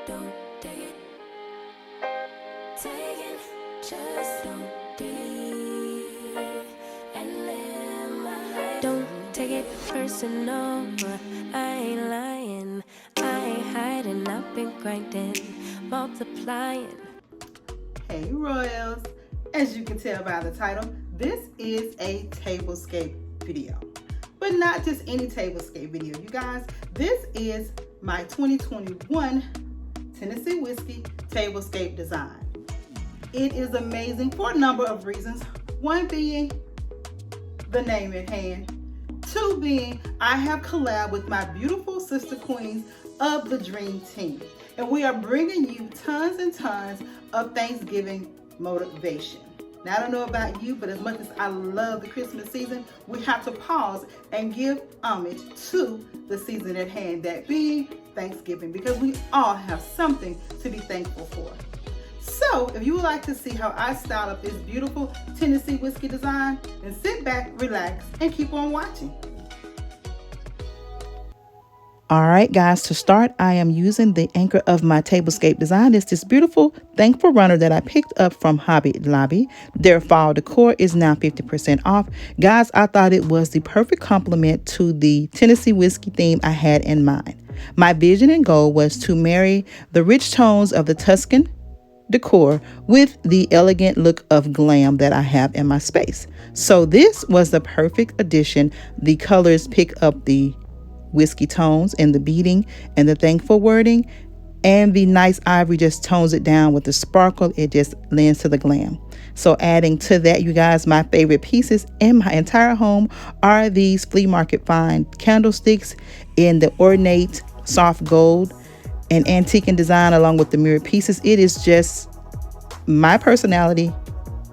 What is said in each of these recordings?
don't take it. Take it, just don't breathe and live my life. Don't take it personal, I ain't lying. I ain't hiding, I've been grinding, multiplying. Hey Royals, as you can tell by the title, this is a tablescape video. But not just any tablescape video, you guys. This is my 2021 Tennessee Whiskey tablescape design. It is amazing for a number of reasons. One being the name at hand. Two being I have collabed with my beautiful sister queens of the Dream Team. And we are bringing you tons and tons of Thanksgiving motivation. Now, I don't know about you, but as much as I love the Christmas season, we have to pause and give homage to the season at hand, that being Thanksgiving, because we all have something to be thankful for. So, if you would like to see how I style up this beautiful Tennessee whiskey design, then sit back, relax, and keep on watching. All right, guys, to start, I am using the anchor of my tablescape design. It's this beautiful Thankful runner that I picked up from Hobby Lobby. Their fall decor is now 50% off. Guys, I thought it was the perfect complement to the Tennessee whiskey theme I had in mind. My vision and goal was to marry the rich tones of the Tuscan decor with the elegant look of glam that I have in my space. So this was the perfect addition. The colors pick up the whiskey tones and the beading and the thankful wording, and the nice ivory just tones it down with the sparkle. It just lends to the glam. So adding to that, you guys, my favorite pieces in my entire home are these flea market find candlesticks in the ornate soft gold and antique and design, along with the mirror pieces. It is just my personality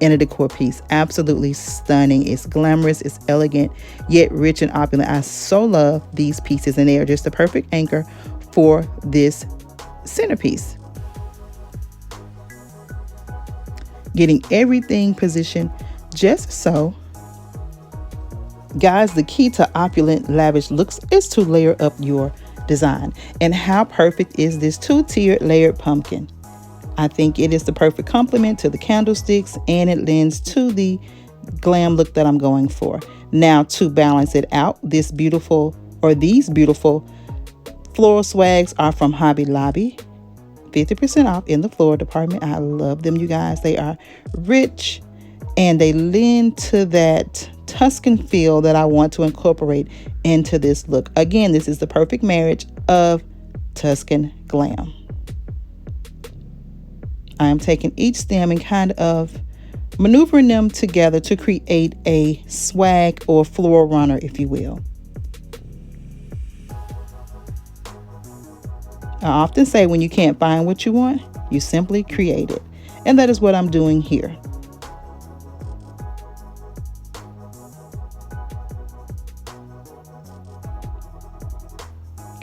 in a decor piece. Absolutely stunning. It's glamorous, it's elegant, yet rich and opulent. I so love these pieces, and they are just the perfect anchor for this centerpiece. Getting everything positioned just so. Guys, the key to opulent, lavish looks is to layer up your design. And how perfect is this two-tiered layered pumpkin? I think it is the perfect complement to the candlesticks, and it lends to the glam look that I'm going for. Now, to balance it out, these beautiful floral swags are from Hobby Lobby. 50% off in the floral department. I love them, you guys. They are rich and they lend to that Tuscan feel that I want to incorporate into this look. Again, this is the perfect marriage of Tuscan glam. I am taking each stem and kind of maneuvering them together to create a swag or floral runner, if you will. I often say when you can't find what you want, you simply create it. And that is what I'm doing here.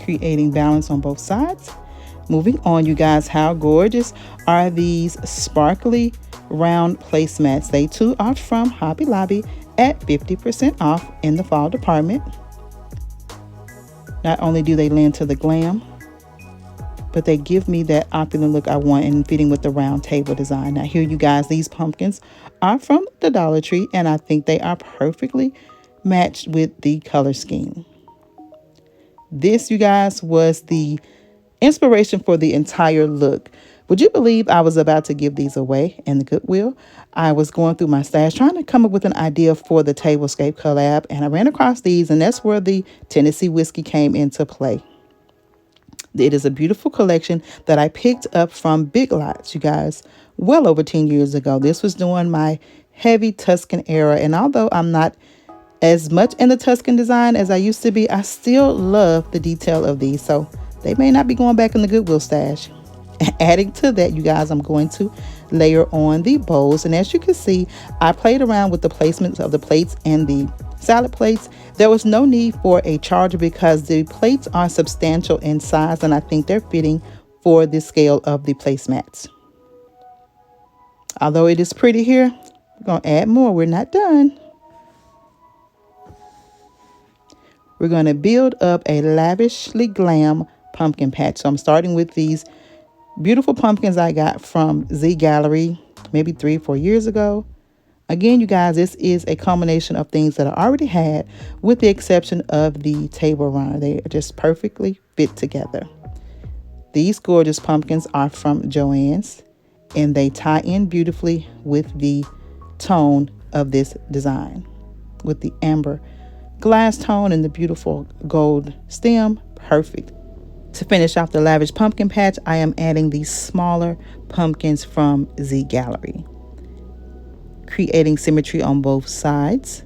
Creating balance on both sides. Moving on, you guys, how gorgeous are these sparkly round placemats? They too are from Hobby Lobby at 50% off in the fall department. Not only do they lend to the glam, but they give me that opulent look I want in fitting with the round table design. Now here, you guys, these pumpkins are from the Dollar Tree, and I think they are perfectly matched with the color scheme. This, you guys, was the inspiration for the entire look. Would you believe I was about to give these away in the Goodwill? I was going through my stash trying to come up with an idea for the Tablescape collab, and I ran across these, and that's where the Tennessee whiskey came into play. It is a beautiful collection that I picked up from Big Lots, you guys, well over 10 years ago. This was during my heavy Tuscan era, and although I'm not as much in the Tuscan design as I used to be, I still love the detail of these, so they may not be going back in the Goodwill stash. Adding to that, you guys, I'm going to layer on the bowls, and as you can see, I played around with the placements of the plates and the salad plates. There was no need for a charger because the plates are substantial in size, and I think they're fitting for the scale of the placemats. Although it is pretty here, we're going to add more. We're not done. We're going to build up a lavishly glam pumpkin patch. So I'm starting with these Beautiful pumpkins I got from Z Gallery maybe 3 or 4 years ago. Again, you guys, this is a combination of things that I already had, with the exception of the table runner. They are just perfectly fit together. These gorgeous pumpkins are from Joann's, and they tie in beautifully with the tone of this design, with the amber glass tone and the beautiful gold stem. Perfect. To finish off the lavish pumpkin patch, I am adding these smaller pumpkins from Z Gallery, creating symmetry on both sides,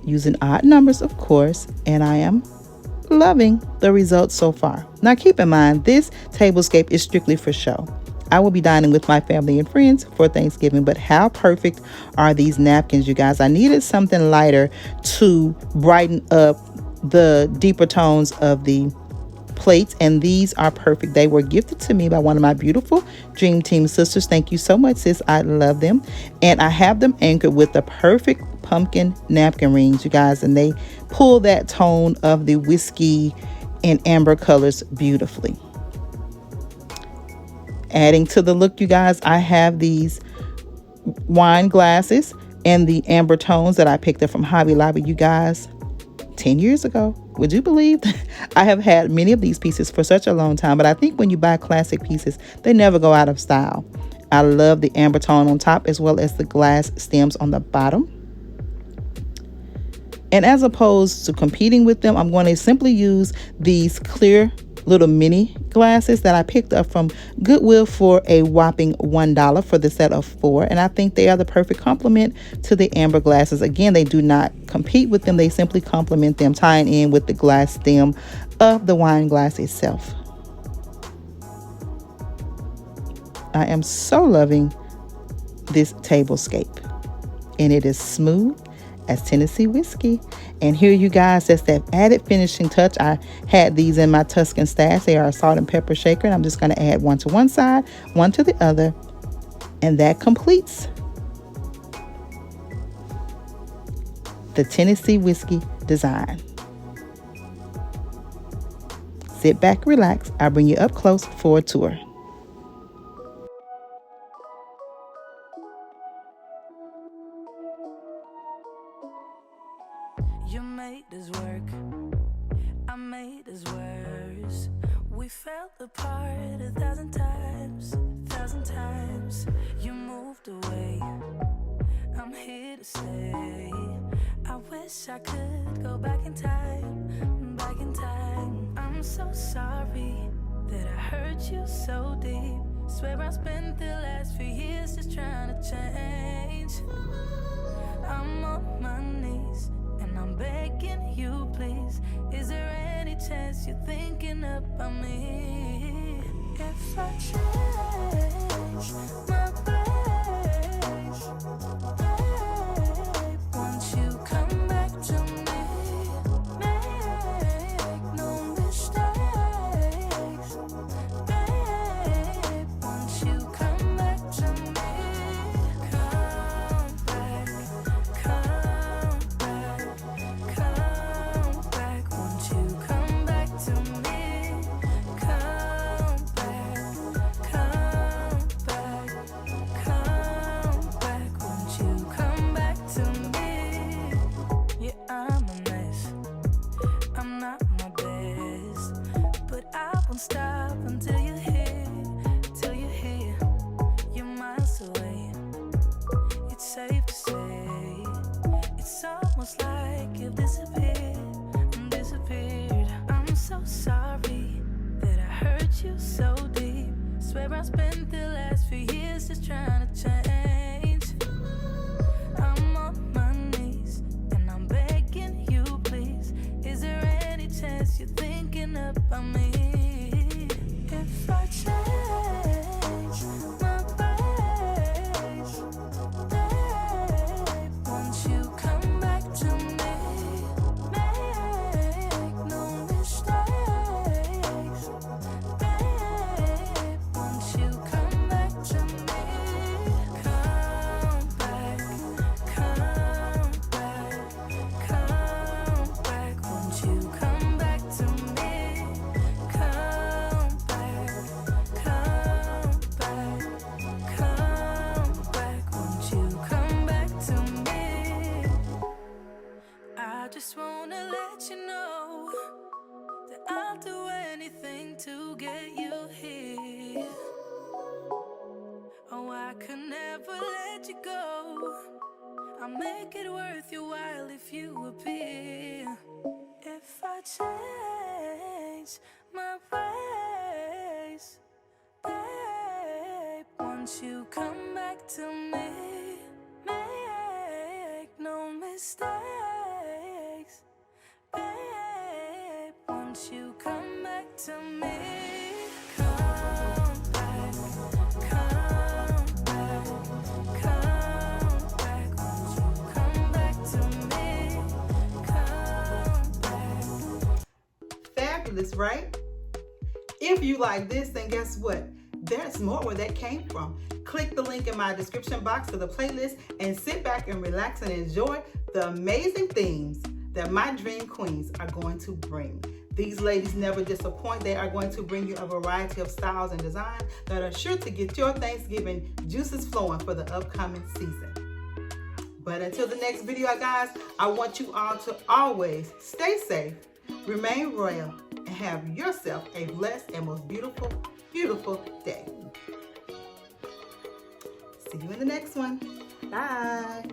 using odd numbers, of course, and I am loving the results so far. Now keep in mind, this tablescape is strictly for show. I will be dining with my family and friends for Thanksgiving, but how perfect are these napkins, you guys? I needed something lighter to brighten up the deeper tones of the plates, and these are perfect. They were gifted to me by one of my beautiful Dream Team sisters. Thank you so much, sis. I love them. And I have them anchored with the perfect pumpkin napkin rings, you guys, and they pull that tone of the whiskey and amber colors beautifully. Adding to the look, you guys, I have these wine glasses and the amber tones that I picked up from Hobby Lobby, you guys, 10 years ago. Would you believe? I have had many of these pieces for such a long time, but I think when you buy classic pieces, they never go out of style. I love the amber tone on top as well as the glass stems on the bottom. And as opposed to competing with them, I'm going to simply use these clear little mini glasses that I picked up from Goodwill for a whopping $1 for the set of 4. And I think they are the perfect complement to the amber glasses. Again, they do not compete with them. They simply complement them, tying in with the glass stem of the wine glass itself. I am so loving this tablescape, and it is smooth as Tennessee whiskey. And here, you guys, that's that added finishing touch. I had these in my Tuscan stash. They are a salt and pepper shaker, and I'm just going to add one to one side, one to the other, and that completes the Tennessee whiskey design. Sit back, relax. I'll bring you up close for a tour. You made this work, I made this worse. We fell apart 1,000 times, 1,000 times. You moved away, I'm here to stay. I wish I could go back in time, back in time. I'm so sorry that I hurt you so deep. Swear I spent the last few years just trying to change. I'm on my knees and I'm begging you, please. Is there any chance you're thinking about me? If I change my ways, babe, won't you come back to me? Make no mistakes, babe, won't you come back to me? Come back, come back, come back, won't you come back to me? Come back, come back, come back, won't you come back to me? Yeah, I'm a mess, I'm not my best, but I won't stop until you're here, till you're here. You're miles away, it's safe to say. It's almost like you've disappeared, disappeared. I'm so sorry that I hurt you so deep. Swear I spent the last few years just trying to change. I'm on my knees and I'm begging you, please. Is there any chance you're thinking about me? If I change my ways, babe, won't you come back to me? Make no mistakes, babe, won't you come back to me? get you here. Oh, I could never let you go. I'll make it worth your while if you appear. If I change my ways, babe, once you come back to me, make no mistakes, babe, once you come back to me, come back, come back, come back, once you come back to me, come back. Fabulous, right? If you like this, then guess what? There's more where that came from. Click the link in my description box for the playlist and sit back and relax and enjoy the amazing themes that my dream queens are going to bring. These ladies never disappoint. They are going to bring you a variety of styles and designs that are sure to get your Thanksgiving juices flowing for the upcoming season. But until the next video, guys, I want you all to always stay safe, remain royal, and have yourself a blessed and most beautiful, beautiful day. See you in the next one. Bye.